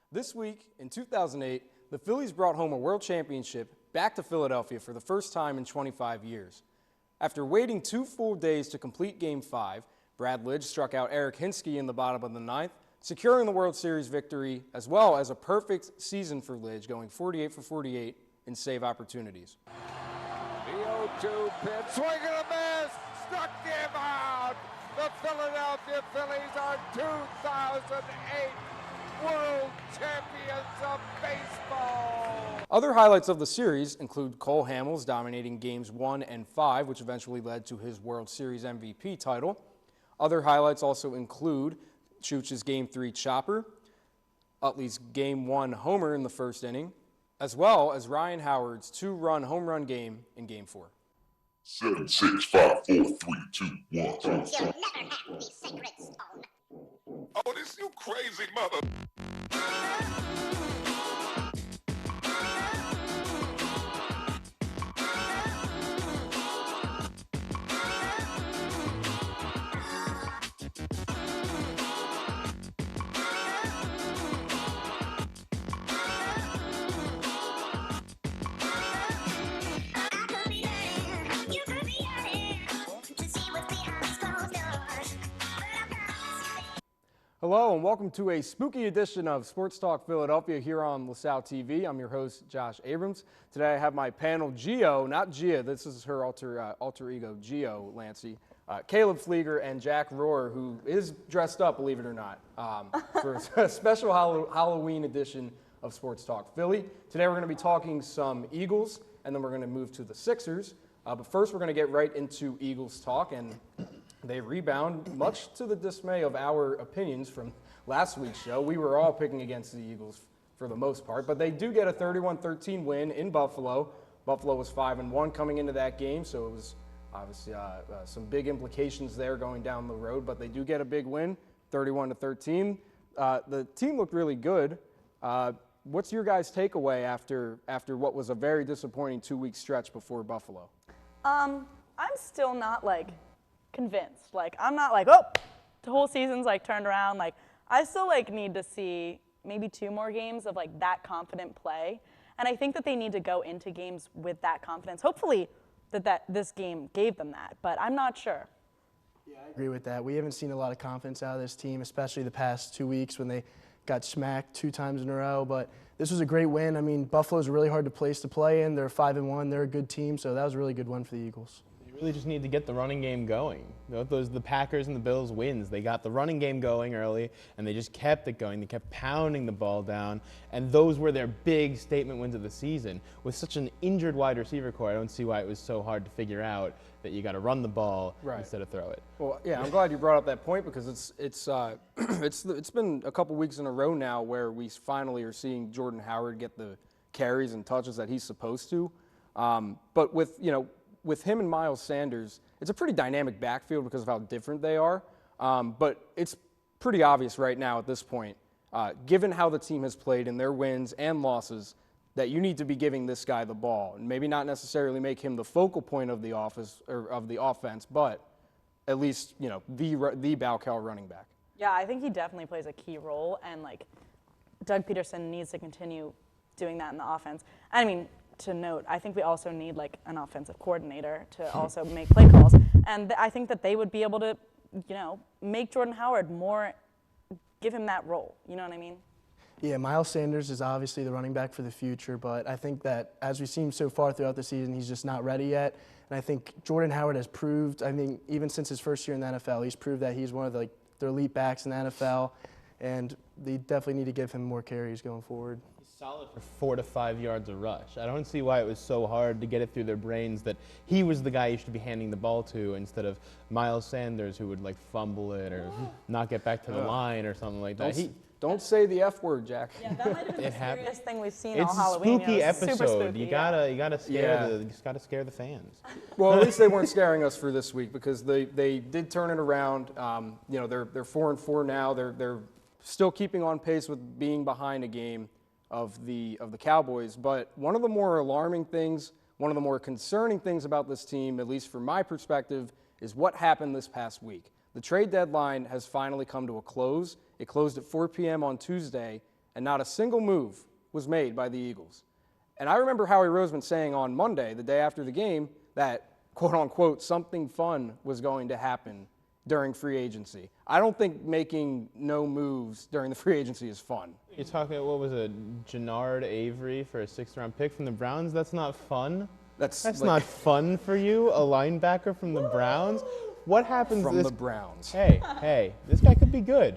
This week, in 2008, the Phillies brought home a world championship back to Philadelphia for the first time in 25 years. After waiting 2 full days to complete Game 5, Brad Lidge struck out Eric Hinsky in the bottom of the ninth, securing the World Series victory, as well as a perfect season for Lidge, going 48 for 48 in save opportunities. The 0-2 pitch, swing and a miss, struck him out. The Philadelphia Phillies are 2008 World Champions of Baseball. Other highlights of the series include Cole Hamels dominating Games 1 and 5, which eventually led to his World Series MVP title. Other highlights also include Chooch's Game 3 chopper, Utley's Game 1 homer in the first inning, as well as Ryan Howard's 2-run home run game in Game 4. 7, 6, 5, 4, 3, 2, 1. You'll never have the sacred stone. Oh, this you crazy mother. Hello and welcome to a spooky edition of Sports Talk Philadelphia here on LaSalle TV. I'm your host, Josh Abrams. Today I have my panel, Gio, not Gia, this is her alter ego, Gio Lancey, Caleb Flieger, and Jack Rohr, who is dressed up, believe it or not, for a special Halloween edition of Sports Talk Philly. Today we're going to be talking some Eagles, and then we're going to move to the Sixers. But first we're going to get right into Eagles talk, and they rebound, much to the dismay of our opinions from last week's show. We were all picking against the Eagles for the most part, but they do get a 31-13 win in Buffalo. Buffalo was 5-1 coming into that game, so it was obviously some big implications there going down the road, but they do get a big win, 31-13. The team looked really good. What's your guys' takeaway after what was a very disappointing 2-week stretch before Buffalo? I'm still not convinced. I'm not oh, the whole season's turned around. I still need to see maybe 2 more games of that confident play. And I think that they need to go into games with that confidence. Hopefully that this game gave them that, but I'm not sure. Yeah, I agree with that. We haven't seen a lot of confidence out of this team, especially the past 2 weeks when they got smacked 2 times in a row. But this was a great win. I mean, Buffalo's a really hard place to play in. They're 5-1. They're a good team, so that was a really good one for the Eagles. They really just need to get the running game going. The Packers and the Bills wins. They got the running game going early, and they just kept it going. They kept pounding the ball down, and those were their big statement wins of the season. With such an injured wide receiver core, I don't see why it was so hard to figure out that you got to run the ball instead of throw it. Well, yeah, I'm glad you brought up that point because it's been a couple weeks in a row now where we finally are seeing Jordan Howard get the carries and touches that he's supposed to. But with him and Miles Sanders, it's a pretty dynamic backfield because of how different they are. But it's pretty obvious right now at this point, given how the team has played in their wins and losses, that you need to be giving this guy the ball. And maybe not necessarily make him the focal point of the offense, but at least, the Balcal running back. Yeah, I think he definitely plays a key role, and Doug Peterson needs to continue doing that in the offense. I mean, to note, I think we also need an offensive coordinator to also make play calls, and I think that they would be able to, make Jordan Howard more, give him that role. You know what I mean? Yeah, Miles Sanders is obviously the running back for the future, but I think that as we've seen so far throughout the season, he's just not ready yet. And I think Jordan Howard has proved, even since his first year in the NFL, he's proved that he's one of the elite backs in the NFL, and they definitely need to give him more carries going forward. Solid for 4 to 5 yards a rush. I don't see why it was so hard to get it through their brains that he was the guy you should be handing the ball to instead of Miles Sanders, who would fumble it or not get back to the line or something like that. Don't say the F word, Jack. Yeah, that might have been the scariest thing we've seen it's all Halloween. It's a spooky episode. Super spooky, you gotta scare the fans. Well, at least they weren't scaring us for this week because they did turn it around. They're 4-4 now. They're still keeping on pace with being behind a game of the Cowboys. But one of the more alarming things, one of the more concerning things about this team, at least from my perspective, is what happened this past week. The trade deadline has finally come to a close. It closed at 4 p.m. on Tuesday, and not a single move was made by the Eagles. And I remember Howie Roseman saying on Monday, the day after the game, that, quote unquote, something fun was going to happen during free agency. I don't think making no moves during the free agency is fun. You're talking, what was it, Jannard Avery for a 6th-round pick from the Browns? That's not fun? That's like, not fun for you, a linebacker from the Browns? What happens from the Browns? Hey, this guy could be good.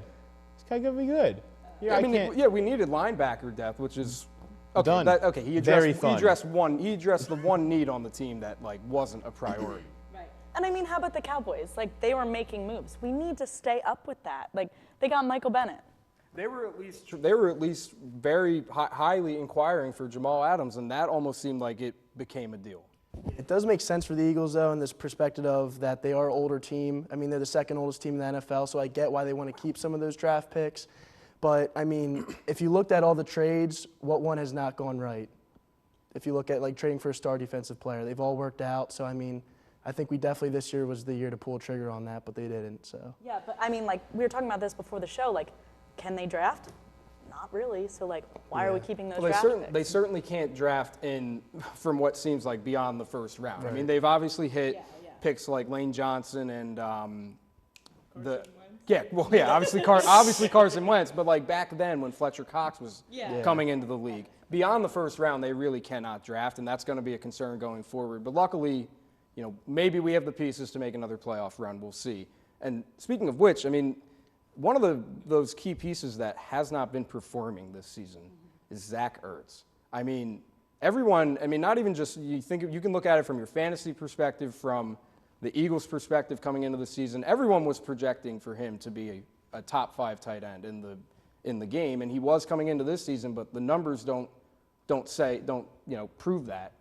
This guy could be good. Yeah, I mean, we needed linebacker depth, which is okay. Done. He addressed the one need on the team that like wasn't a priority. And I mean, how about the Cowboys? Like, they were making moves. We need to stay up with that. Like, they got Michael Bennett. They were at least very highly inquiring for Jamal Adams, and that almost seemed like it became a deal. It does make sense for the Eagles, though, in this perspective of that they are an older team. I mean, they're the second oldest team in the NFL, so I get why they want to keep some of those draft picks. But, I mean, if you looked at all the trades, what one has not gone right? If you look at, like, trading for a star defensive player, they've all worked out. So, I mean, I think we definitely this year was the year to pull a trigger on that, but they didn't. So. Yeah, but I mean, like we were talking about this before the show. Like, can they draft? Not really. So like, why are we keeping those draft picks? They certainly can't draft in from what seems like beyond the first round. Right. I mean, they've obviously hit picks like Lane Johnson and obviously Carson Wentz. But like back then when Fletcher Cox was coming into the league, beyond the first round, they really cannot draft, and that's going to be a concern going forward. But luckily, you know, maybe we have the pieces to make another playoff run. We'll see. And speaking of which, I mean, one of those key pieces that has not been performing this season is Zach Ertz. I mean, everyone, I mean, not even just, you can look at it from your fantasy perspective, from the Eagles' perspective coming into the season. Everyone was projecting for him to be a top 5 tight end in the game, and he was coming into this season, but the numbers don't prove that.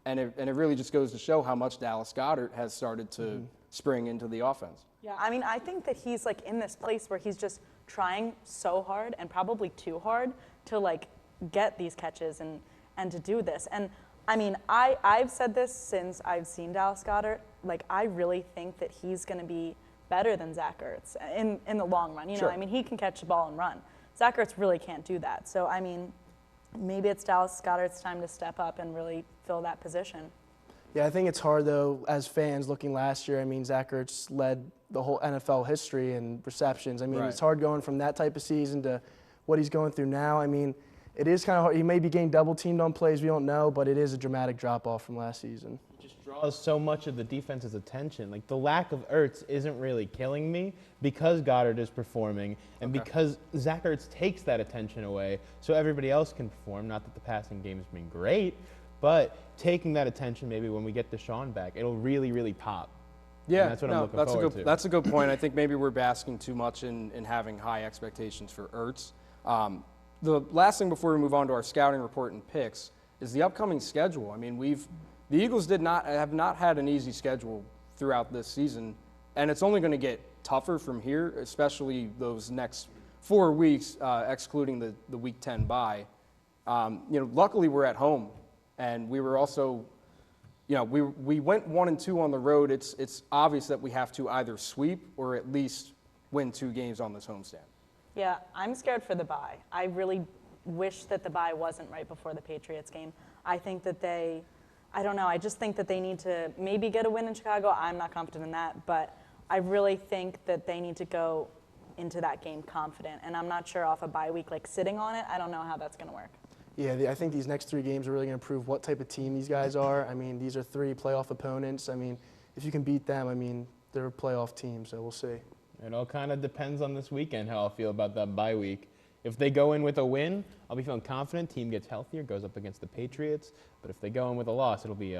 And it really just goes to show how much Dallas Goedert has started to spring into the offense. Yeah, I mean, I think that he's like in this place where he's just trying so hard and probably too hard to like get these catches and to do this. And I mean, I've said this since I've seen Dallas Goedert. Like, I really think that he's going to be better than Zach Ertz in the long run. You know, I mean, he can catch the ball and run. Zach Ertz really can't do that. So, I mean, maybe it's Dallas Goedert's time to step up and really fill that position. Yeah, I think it's hard, though, as fans looking last year. I mean, Zach Ertz led the whole NFL history in receptions. I mean, It's hard going from that type of season to what he's going through now. I mean, it is kind of hard. He may be getting double-teamed on plays, we don't know, but it is a dramatic drop-off from last season. It just draws so much of the defense's attention. Like, the lack of Ertz isn't really killing me because Goedert is performing and because Zach Ertz takes that attention away so everybody else can perform. Not that the passing game has been great, but taking that attention, maybe when we get Deshaun back, it'll really, really pop. Yeah, and that's what I'm looking forward to. That's a good point. I think maybe we're basking too much in having high expectations for Ertz. The last thing before we move on to our scouting report and picks is the upcoming schedule. I mean, the Eagles have not had an easy schedule throughout this season, and it's only going to get tougher from here, especially those next 4 weeks, excluding the Week 10 bye. Luckily we're at home, and we were also, we went 1-2 on the road. It's obvious that we have to either sweep or at least win 2 games on this homestand. Yeah, I'm scared for the bye. I really wish that the bye wasn't right before the Patriots game. I think that I just think that they need to maybe get a win in Chicago. I'm not confident in that, but I really think that they need to go into that game confident. And I'm not sure off a bye week, like sitting on it, I don't know how that's going to work. Yeah, I think these next 3 games are really going to prove what type of team these guys are. I mean, these are 3 playoff opponents. I mean, if you can beat them, I mean, they're a playoff team, so we'll see. It all kind of depends on this weekend how I'll feel about that bye week. If they go in with a win, I'll be feeling confident. Team gets healthier, goes up against the Patriots. But if they go in with a loss, it'll be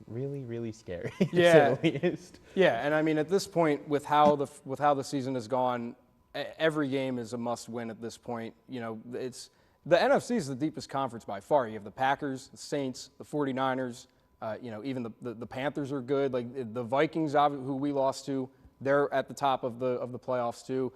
really, really scary. To say the least. Yeah, and I mean at this point, with how the season has gone, every game is a must-win at this point. It's the NFC is the deepest conference by far. You have the Packers, the Saints, the 49ers. Even the Panthers are good. Like the Vikings, who we lost to. They're at the top of the playoffs too.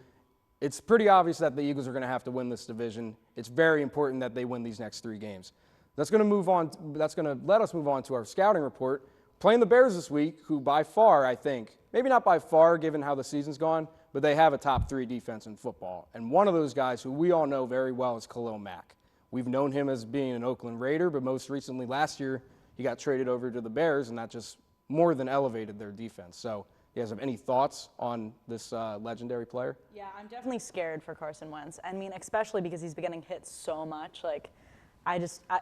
It's pretty obvious that the Eagles are going to have to win this division. It's very important that they win these next 3 games. That's going to let us move on to our scouting report. Playing the Bears this week, who by far, I think, maybe not by far given how the season's gone, but they have a top 3 defense in football. And one of those guys who we all know very well is Khalil Mack. We've known him as being an Oakland Raider, but most recently last year he got traded over to the Bears, and that just more than elevated their defense. So you guys have any thoughts on this legendary player? Yeah, I'm definitely scared for Carson Wentz. I mean, especially because he's been getting hit so much. Like,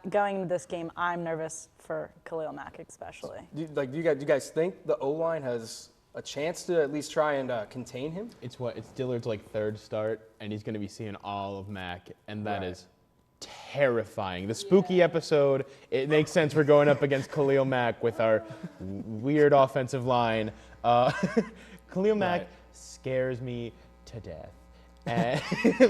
going into this game, I'm nervous for Khalil Mack especially. Do you guys think the O-line has a chance to at least try and contain him? It's Dillard's like 3rd start, and he's going to be seeing all of Mack, and that is terrifying. The spooky episode, it makes sense we're going up against Khalil Mack with our weird offensive line. Khalil Mack scares me to death. And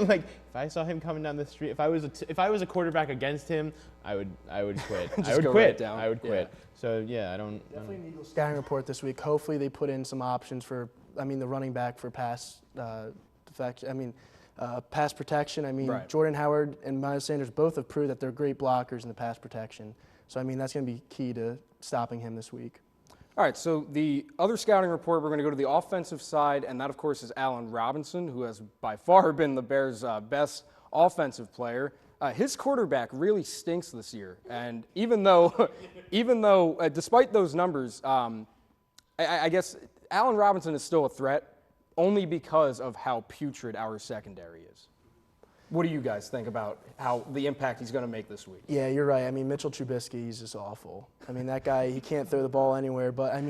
like, if I saw him coming down the street, if I was a quarterback against him, I would quit. I would quit. Right down. I would quit. So yeah, I don't. Definitely an Eagles scouting report this week. Hopefully they put in some options for, the running back for pass pass protection. Right. Jordan Howard and Miles Sanders both have proved that they're great blockers in the pass protection. So that's going to be key to stopping him this week. All right, so the other scouting report, we're going to go to the offensive side, and that, of course, is Allen Robinson, who has by far been the Bears' best offensive player. His quarterback really stinks this year, and even though despite those numbers, I guess Allen Robinson is still a threat only because of how putrid our secondary is. What do you guys think about how the impact he's going to make this week? Yeah, you're right. Mitchell Trubisky, he's just awful. That guy, he can't throw the ball anywhere. But,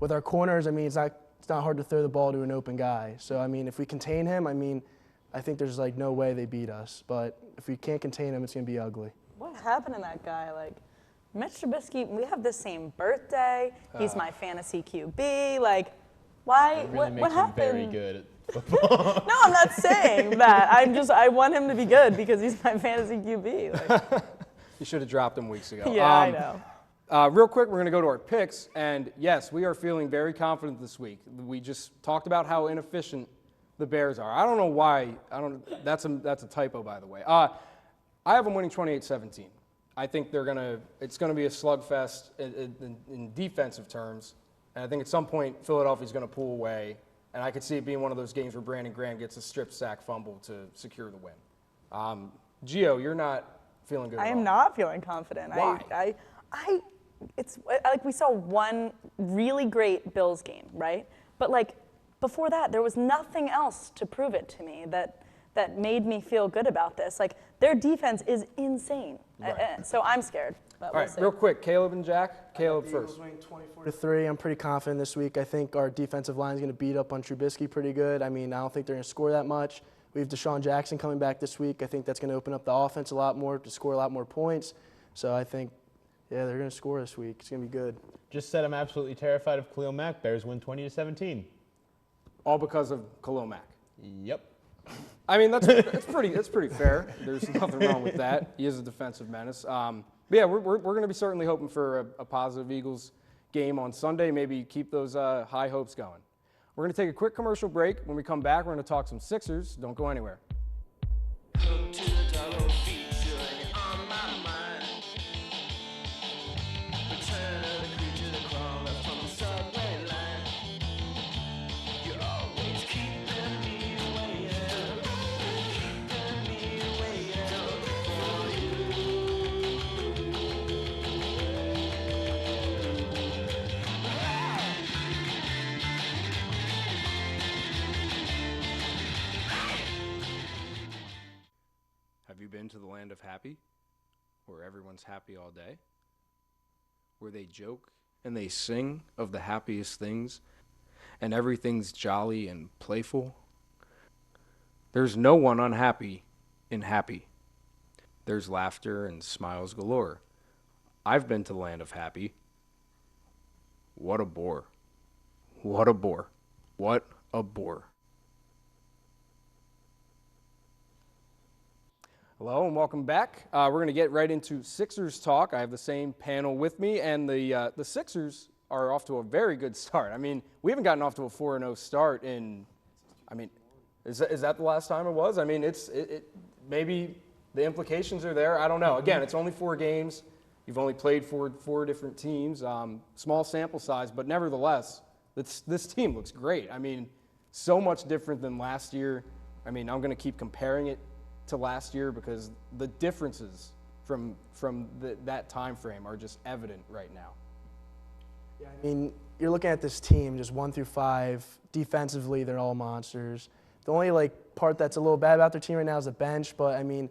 with our corners, it's not hard to throw the ball to an open guy. So, if we contain him, I think there's, no way they beat us. But if we can't contain him, it's going to be ugly. What happened to that guy? Like, Mitch Trubisky, we have the same birthday. He's my fantasy QB. Like, why? It really what makes happened? him very good at football. No, I'm not saying that. I want him to be good because he's my fantasy QB. Like, You should have dropped him weeks ago. yeah, I know. Real quick, we're going to go to our picks, and yes, we are feeling very confident this week. We just talked about how inefficient the Bears are. I don't know why. That's a typo, by the way. I have them winning 28-17. I think it's going to be a slugfest in defensive terms, and I think at some point Philadelphia's going to pull away. And I could see it being one of those games where Brandon Graham gets a strip sack fumble to secure the win. Gio, you're not feeling good at all. I am not feeling confident. Why? It's like we saw one really great Bills game, right? But before that, there was nothing else to prove it to me that made me feel good about this. Like, their defense is insane. Right. So I'm scared. But All we'll right, see. real quick, Caleb and Jack. Caleb first. Eagles winning 24-3. I'm pretty confident this week. I think our defensive line is going to beat up on Trubisky pretty good. I don't think they're going to score that much. We have Deshaun Jackson coming back this week. I think that's going to open up the offense a lot more to score a lot more points. So I think, they're going to score this week. It's going to be good. Just said I'm absolutely terrified of Khalil Mack. Bears win 20-17. All because of Khalil Mack. Yep. That's pretty fair. There's nothing wrong with that. He is a defensive menace. But yeah, we're going to be certainly hoping for a positive Eagles game on Sunday. Maybe keep those high hopes going. We're going to take a quick commercial break. When we come back, we're going to talk some Sixers. Don't go anywhere. Have you been to the land of happy, where everyone's happy all day, where they joke and they sing of the happiest things, and everything's jolly and playful? There's no one unhappy in happy. There's laughter and smiles galore. I've been to the land of happy. What a bore. What a bore. What a bore. Hello and welcome back. We're going to get right into Sixers talk. I have the same panel with me, and the Sixers are off to a very good start. We haven't gotten off to a 4-0 start in, is that the last time it was? Maybe the implications are there. I don't know. Again, it's only 4 games. You've only played for 4 different teams. Small sample size, but nevertheless, this team looks great. so much different than last year. I mean, I'm going to keep comparing it to last year because the differences from that time frame are just evident right now. Yeah, I mean, you're looking at this team just 1 through 5. Defensively, they're all monsters. The only part that's a little bad about their team right now is the bench, but I mean,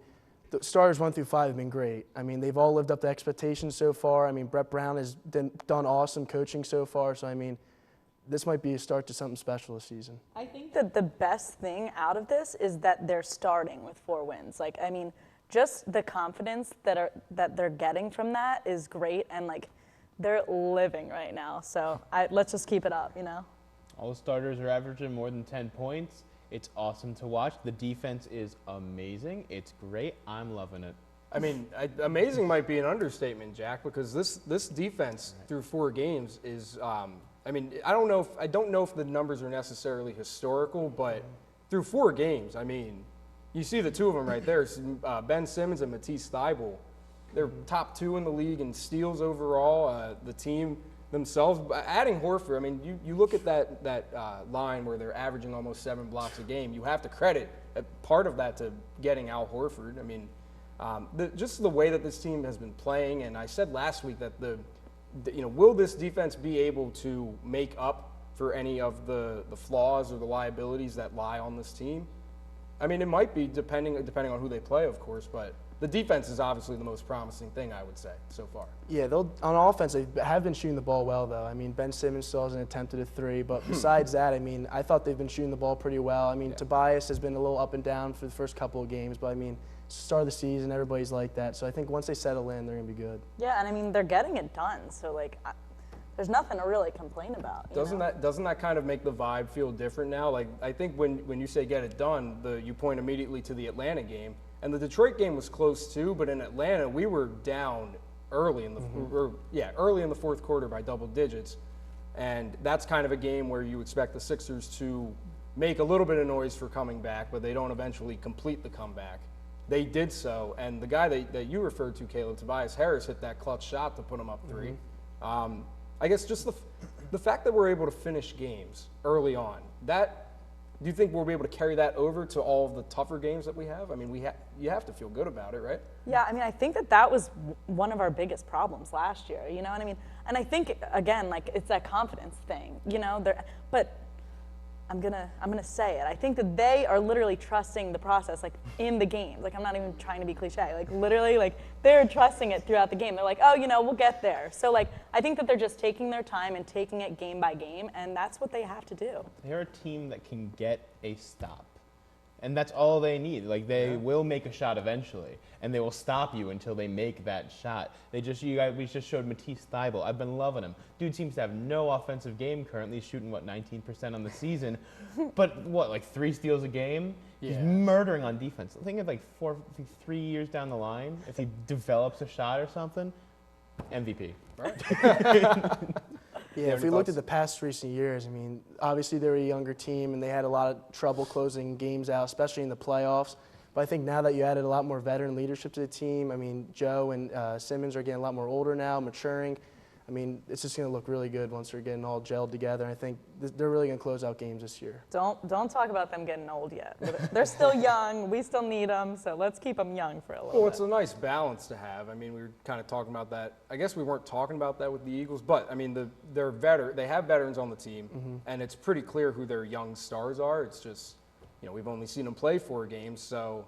the starters 1 through 5 have been great. I mean, they've all lived up to expectations so far. I mean, Brett Brown has done awesome coaching so far. So I mean, this might be a start to something special this season. I think that the best thing out of this is that they're starting with 4 wins. Like, I mean, just the confidence that they're getting from that is great, and they're living right now. So let's just keep it up, you know. All the starters are averaging more than 10 points. It's awesome to watch. The defense is amazing. It's great. I'm loving it. I mean, amazing might be an understatement, Jack, because this defense through 4 games is. I mean, I don't know if the numbers are necessarily historical, but through 4 games, I mean, you see the 2 of them right there, Ben Simmons and Matisse Thybulle. They're top 2 in the league in steals overall. The team themselves, adding Horford. I mean, you look at that line where they're averaging almost 7 blocks a game. You have to credit part of that to getting Al Horford. I mean, just the way that this team has been playing, and I said last week that will this defense be able to make up for any of the flaws or the liabilities that lie on this team? I mean, it might be depending on who they play, of course, but the defense is obviously the most promising thing, I would say, so far. Yeah, on offense, they have been shooting the ball well, though. I mean, Ben Simmons still hasn't attempted a 3, but besides that, I mean, I thought they've been shooting the ball pretty well. I mean, Tobias has been a little up and down for the first couple of games, but I mean, it's the start of the season, everybody's like that. So I think once they settle in, they're going to be good. Yeah, and I mean, they're getting it done, so there's nothing to really complain about. Doesn't that kind of make the vibe feel different now? Like, I think when you say get it done, you point immediately to the Atlanta game. And the Detroit game was close too, but in Atlanta we were down early in the 4th quarter by double digits, and that's kind of a game where you expect the Sixers to make a little bit of noise for coming back, but they don't eventually complete the comeback. They did so, and the guy that you referred to, Caleb, Tobias Harris, hit that clutch shot to put them up 3. I guess just the fact that we're able to finish games early on, do you think we'll be able to carry that over to all of the tougher games that we have? I mean, you have to feel good about it, right? Yeah, I mean, I think that was one of our biggest problems last year, you know what I mean? And I think, again, it's that confidence thing, you know? But I'm gonna say it. I think that they are literally trusting the process, in the games. I'm not even trying to be cliche. Literally, they're trusting it throughout the game. They're oh, we'll get there. So, I think that they're just taking their time and taking it game by game, and that's what they have to do. They're a team that can get a stop. And that's all they need. They will make a shot eventually, and they will stop you until they make that shot. We just showed Matisse Thybulle. I've been loving him. Dude seems to have no offensive game currently. He's shooting 19% on the season, but 3 steals a game. Yeah. He's murdering on defense. I think of 3 years down the line, if he develops a shot or something, MVP. Right. Yeah, if we looked at the past recent years, I mean, obviously they were a younger team and they had a lot of trouble closing games out, especially in the playoffs. But I think now that you added a lot more veteran leadership to the team, I mean, Joe and Simmons are getting a lot more older now, maturing. I mean, it's just going to look really good once they're getting all gelled together. I think they're really going to close out games this year. Don't talk about them getting old yet. They're still young. We still need them, so let's keep them young for a little bit. Well, it's a nice balance to have. I mean, we were kind of talking about that. I guess we weren't talking about that with the Eagles, but I mean, they have veterans on the team, and it's pretty clear who their young stars are. It's just, we've only seen them play 4 games, so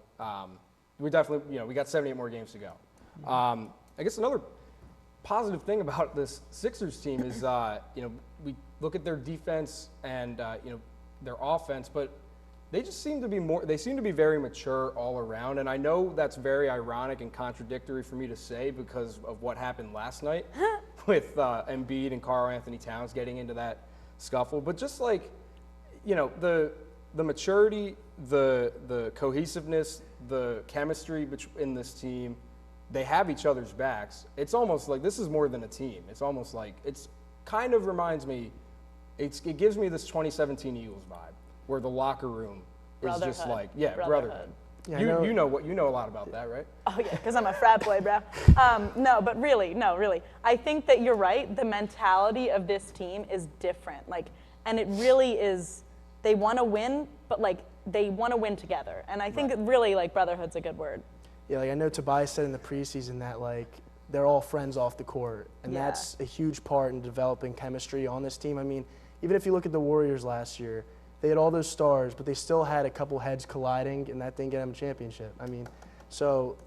we definitely, we got 78 more games to go. I guess another positive thing about this Sixers team is, we look at their defense and, their offense, but they just seem to be very mature all around. And I know that's very ironic and contradictory for me to say because of what happened last night with Embiid and Karl Anthony Towns getting into that scuffle. But just the maturity, the cohesiveness, the chemistry in this team, they have each other's backs. It's almost like this is more than a team. It's almost like it's kind of reminds me. It gives me this 2017 Eagles vibe, where the locker room is just brotherhood. Yeah, you know a lot about that, right? Oh yeah, because I'm a frat boy, bro. No, really. I think that you're right. The mentality of this team is different. And it really is. they want to win, but like they want to win together. And I think really like brotherhood's a good word. Yeah, like I know Tobias said in the preseason that like they're all friends off the court, and that's a huge part in developing chemistry on this team. I mean, even if you look at the Warriors last year, they had all those stars, but they still had a couple heads colliding, and that didn't get them a championship. I mean, so,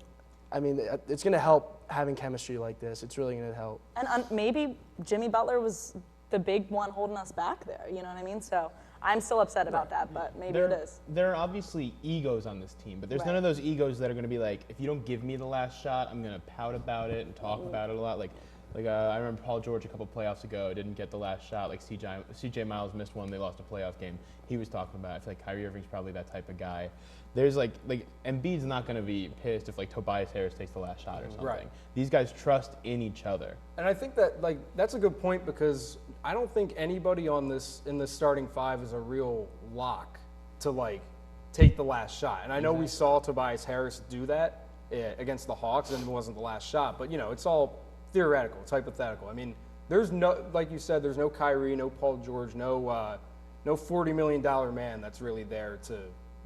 I mean, it's going to help having chemistry like this. It's really going to help. And maybe Jimmy Butler was the big one holding us back there. You know what I mean? So I'm still upset about that, but maybe it is. There are obviously egos on this team, but there's none of those egos that are going to be like, if you don't give me the last shot, I'm going to pout about it and talk about it a lot. Like I remember Paul George a couple playoffs ago didn't get the last shot. Like CJ Miles missed one. They lost a playoff game. He was talking about it. I feel like Kyrie Irving's probably that type of guy. There's like Embiid's not going to be pissed if like Tobias Harris takes the last shot or something. Right. These guys trust in each other. And I think that like that's a good point because I don't think anybody in this starting five is a real lock to like take the last shot. And I know we saw Tobias Harris do that against the Hawks, and it wasn't the last shot. But it's all theoretical. It's hypothetical. I mean, there's no, like you said, there's no Kyrie, no Paul George, no $40 million man that's really there to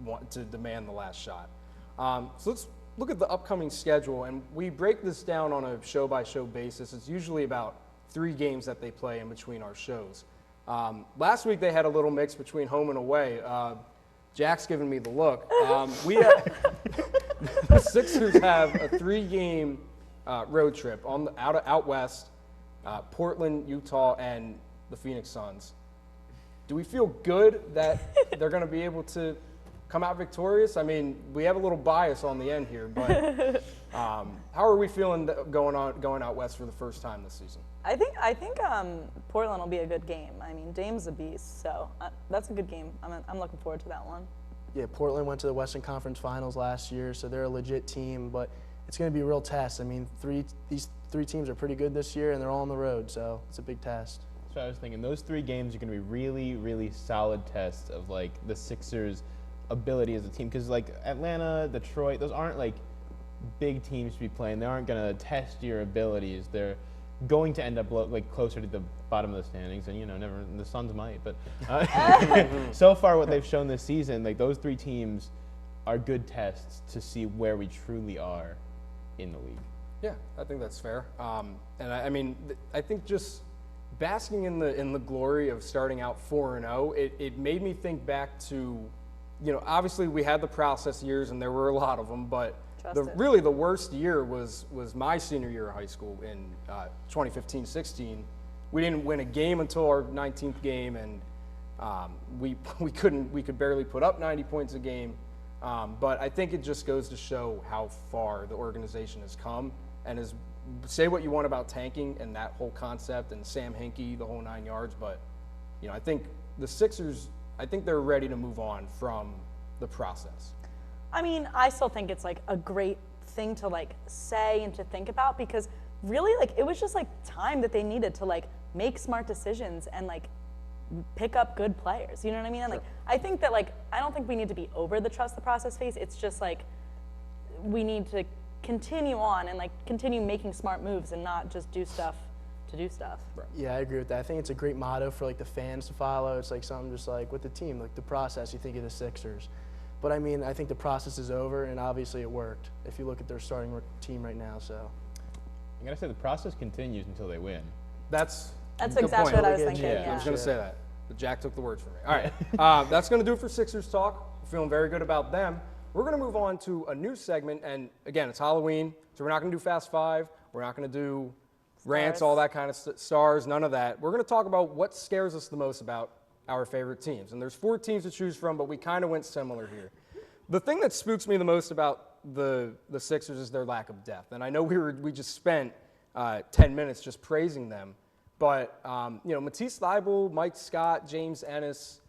want to demand the last shot. So let's look at the upcoming schedule, and we break this down on a show-by-show basis. It's usually about 3 games that they play in between our shows. Last week they had a little mix between home and away. Jack's giving me the look. The Sixers have a 3-game road trip out west, Portland, Utah, and the Phoenix Suns. Do we feel good that they're going to be able to come out victorious? I mean, we have a little bias on the end here, but how are we feeling going out west for the first time this season? I think Portland will be a good game. I mean, Dame's a beast, so that's a good game. I'm looking forward to that one. Yeah, Portland went to the Western Conference Finals last year, so they're a legit team, but it's going to be a real test. I mean, these 3 teams are pretty good this year, and they're all on the road, so it's a big test. That's what I was thinking. Those 3 games are going to be really, really solid tests of like the Sixers' ability as a team, because like Atlanta, Detroit, those aren't like big teams to be playing. They aren't going to test your abilities. They're going to end up like closer to the bottom of the standings, and never the Suns might. But so far, what they've shown this season, like those 3 teams, are good tests to see where we truly are in the league. Yeah, I think that's fair. And I mean, I think just basking in the glory of starting out 4-0, it made me think back to, obviously we had the process years, and there were a lot of them, but really the worst year was my senior year of high school in 2015-16. We didn't win a game until our 19th game, and we could barely put up 90 points a game. But I think it just goes to show how far the organization has come, and say what you want about tanking and that whole concept and Sam Hinkie, the whole 9 yards, but I think the Sixers, I think they're ready to move on from the process. I mean, I still think it's like a great thing to like say and to think about, because really like it was just like time that they needed to like make smart decisions and like pick up good players. You know what I mean? And like I think that like I don't think we need to be over the trust the process phase. It's just like we need to continue on and like continue making smart moves and not just do stuff to do stuff. Right. Yeah, I agree with that. I think it's a great motto for like the fans to follow. It's like something just like with the team, like the process, you think of the Sixers. But I mean, I think the process is over, and obviously it worked if you look at their starting team right now. So I gotta say, the process continues until they win. That's exactly point. what I was thinking. Yeah. I was Yeah. going to say that, but Jack took the words from me. All right, that's going to do it for Sixers Talk. Feeling very good about them. We're going to move on to a new segment, and again, it's Halloween, so we're not going to do Fast Five. We're not going to do rants, all that kind of stars, none of that. We're going to talk about what scares us the most about our favorite teams. And there's 4 teams to choose from, but we kind of went similar here. The thing that spooks me the most about the Sixers is their lack of depth. And I know we just spent 10 minutes just praising them, but Matisse Thybulle, Mike Scott, James Ennis,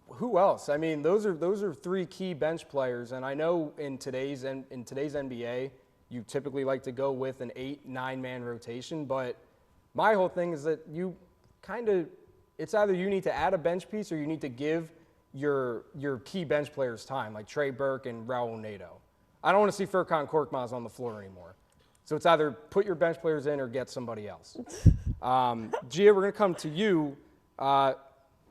who else? I mean, those are 3 key bench players, and I know in today's NBA, you typically like to go with an 8-9 man rotation, but my whole thing is that it's either you need to add a bench piece or you need to give your key bench players time, like Trey Burke and Raul Neto. I don't want to see Furkan Korkmaz on the floor anymore. So it's either put your bench players in or get somebody else. Gia, we're going to come to you.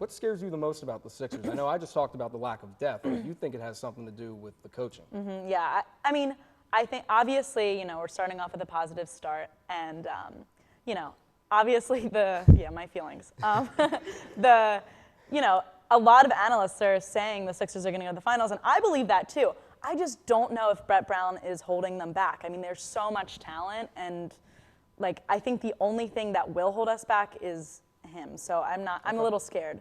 what scares you the most about the Sixers? I know I just talked about the lack of depth, but you think it has something to do with the coaching. Yeah, I mean, I think obviously, we're starting off with a positive start, and obviously my feelings. A lot of analysts are saying the Sixers are going to go to the finals, and I believe that too. I just don't know if Brett Brown is holding them back. I mean, there's so much talent, and I think the only thing that will hold us back is him. So I'm a little scared.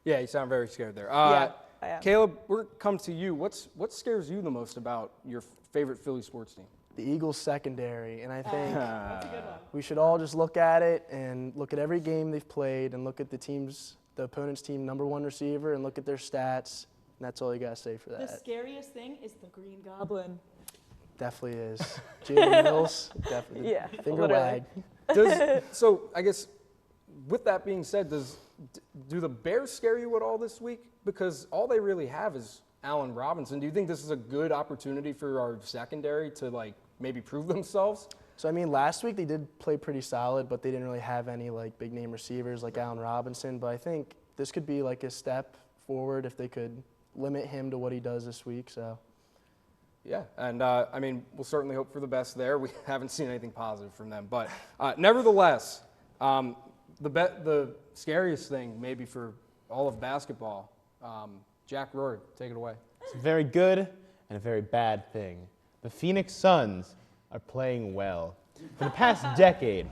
Yeah, you sound very scared there. Yeah, I am. Caleb, we're come to you. What scares you the most about your favorite Philly sports team? The Eagles secondary, and I think we should all just look at it and look at every game they've played and look at the opponent's team #1 receiver and look at their stats, and that's all you gotta say for that. The scariest thing is the Green Goblin. Definitely is. Jalen Mills, definitely. Yeah, Finger literally. wag. So I guess with that being said, do the Bears scare you at all this week? Because all they really have is Allen Robinson. Do you think this is a good opportunity for our secondary to maybe prove themselves? So I mean, last week they did play pretty solid, but they didn't really have any big name receivers like Allen Robinson. But I think this could be a step forward if they could limit him to what he does this week. So. Yeah, and I mean, we'll certainly hope for the best there. We haven't seen anything positive from them, but nevertheless, the scariest thing maybe for all of basketball, Jack Rohr, take it away. It's a very good and a very bad thing. The Phoenix Suns are playing well. For the past decade,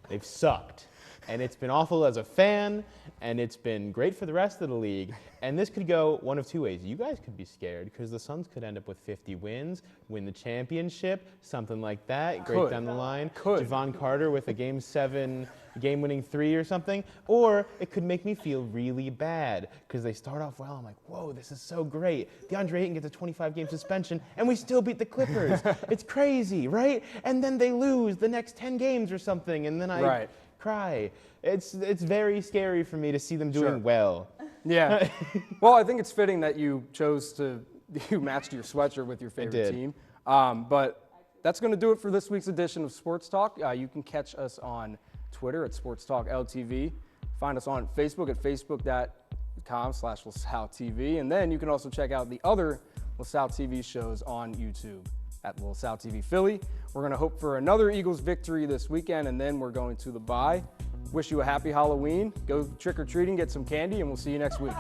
they've sucked. And it's been awful as a fan, and it's been great for the rest of the league. And this could go one of two ways. You guys could be scared because the Suns could end up with 50 wins, win the championship, something like that, great down the line. Javon Carter with a Game 7 game-winning 3 or something. Or it could make me feel really bad because they start off well. I'm like, whoa, this is so great. DeAndre Ayton gets a 25-game suspension, and we still beat the Clippers. It's crazy, right? And then they lose the next 10 games or something, and then I cry. It's very scary for me to see them doing well. Yeah. Well, I think it's fitting that you matched your sweatshirt with your favorite team. But that's going to do it for this week's edition of Sports Talk. You can catch us on Twitter at SportsTalk LTV. Find us on Facebook at facebook.com/LaSalleTV. And then you can also check out the other LaSalle TV shows on YouTube at LaSalle TV Philly. We're going to hope for another Eagles victory this weekend, and then we're going to the bye. Wish you a happy Halloween. Go trick-or-treating, get some candy, and we'll see you next week.